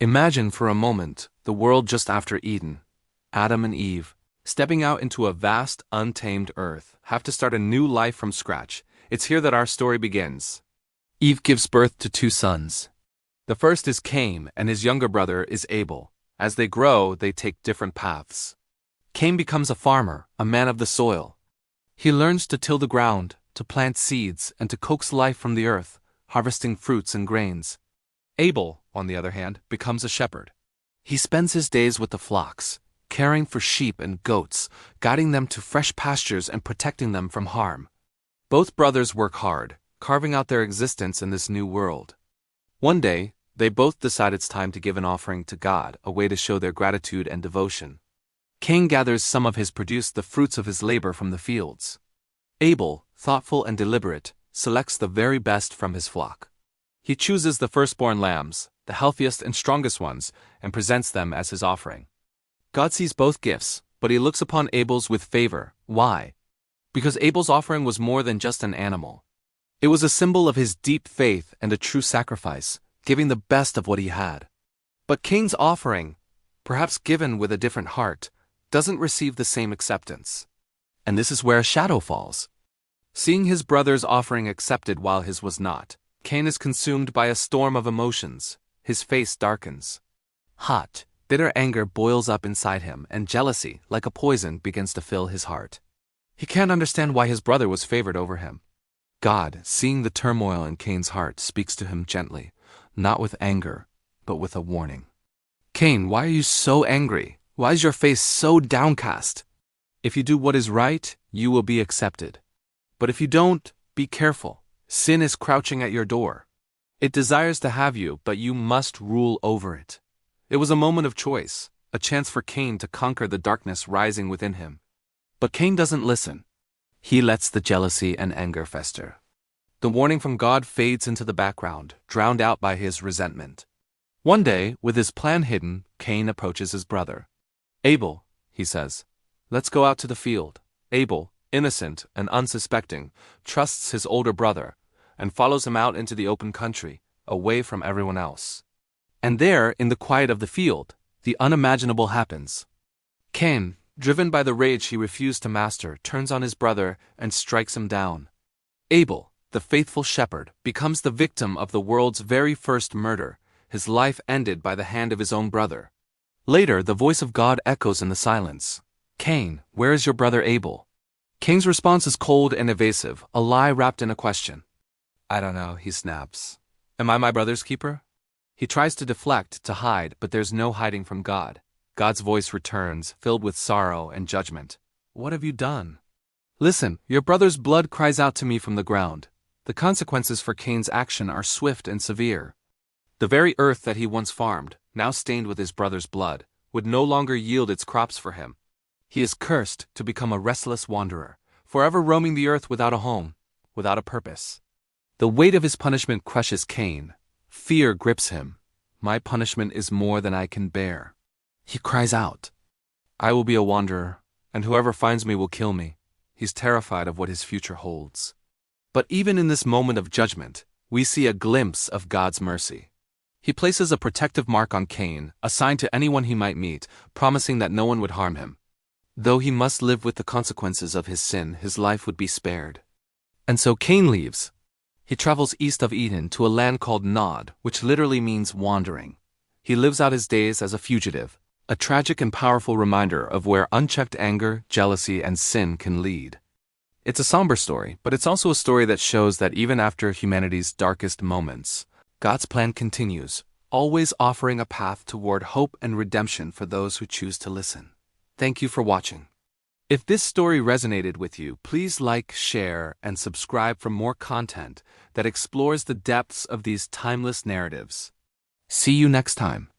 Imagine for a moment the world just after Eden. Adam and Eve, stepping out into a vast, untamed earth, have to start a new life from scratch. It's here that our story begins. Eve gives birth to two sons. The first is Cain, and his younger brother is Abel. As they grow, they take different paths. Cain becomes a farmer, a man of the soil. He learns to till the ground, to plant seeds, and to coax life from the earth, harvesting fruits and grains. Abel, on the other hand, becomes a shepherd. He spends his days with the flocks, caring for sheep and goats, guiding them to fresh pastures and protecting them from harm. Both brothers work hard, carving out their existence in this new world. One day, they both decide it's time to give an offering to God, a way to show their gratitude and devotion. Cain gathers some of his produce, the fruits of his labor, from the fields. Abel, thoughtful and deliberate, selects the very best from his flock. He chooses the firstborn lambs, the healthiest and strongest ones, and presents them as his offering. God sees both gifts, but he looks upon Abel's with favor. Why? Because Abel's offering was more than just an animal. It was a symbol of his deep faith and a true sacrifice, giving the best of what he had. But Cain's offering, perhaps given with a different heart, doesn't receive the same acceptance. And this is where a shadow falls. Seeing his brother's offering accepted while his was not, Cain is consumed by a storm of emotions. His face darkens. Hot, bitter anger boils up inside him, and jealousy, like a poison, begins to fill his heart. He can't understand why his brother was favored over him. God, seeing the turmoil in Cain's heart, speaks to him gently, not with anger, but with a warning. Cain, why are you so angry? Why is your face so downcast? If you do what is right, you will be accepted. But if you don't, be careful. Sin is crouching at your door. It desires to have you, but you must rule over it. It was a moment of choice, a chance for Cain to conquer the darkness rising within him. But Cain doesn't listen. He lets the jealousy and anger fester. The warning from God fades into the background, drowned out by his resentment. One day, with his plan hidden, Cain approaches his brother. Abel, he says, let's go out to the field. Abel, innocent and unsuspecting, trusts his older brother and follows him out into the open country, away from everyone else. And there, in the quiet of the field, the unimaginable happens. Cain, driven by the rage he refused to master, turns on his brother and strikes him down. Abel, the faithful shepherd, becomes the victim of the world's very first murder, his life ended by the hand of his own brother. Later, the voice of God echoes in the silence. Cain, where is your brother Abel? Cain's response is cold and evasive, a lie wrapped in a question. I don't know, he snaps. Am I my brother's keeper? He tries to deflect, to hide, but there's no hiding from God. God's voice returns, filled with sorrow and judgment. What have you done? Listen, your brother's blood cries out to me from the ground. The consequences for Cain's action are swift and severe. The very earth that he once farmed, now stained with his brother's blood, would no longer yield its crops for him. He is cursed to become a restless wanderer, forever roaming the earth without a home, without a purpose. The weight of his punishment crushes Cain. Fear grips him. My punishment is more than I can bear. He cries out, I will be a wanderer, and whoever finds me will kill me. He's terrified of what his future holds. But even in this moment of judgment, we see a glimpse of God's mercy. He places a protective mark on Cain, a sign to anyone he might meet, promising that no one would harm him. Though he must live with the consequences of his sin, his life would be spared. And so Cain leaves. He travels east of Eden to a land called Nod, which literally means wandering. He lives out his days as a fugitive, a tragic and powerful reminder of where unchecked anger, jealousy, and sin can lead. It's a somber story, but it's also a story that shows that even after humanity's darkest moments, God's plan continues, always offering a path toward hope and redemption for those who choose to listen. Thank you for watching. If this story resonated with you, please like, share, and subscribe for more content that explores the depths of these timeless narratives. See you next time.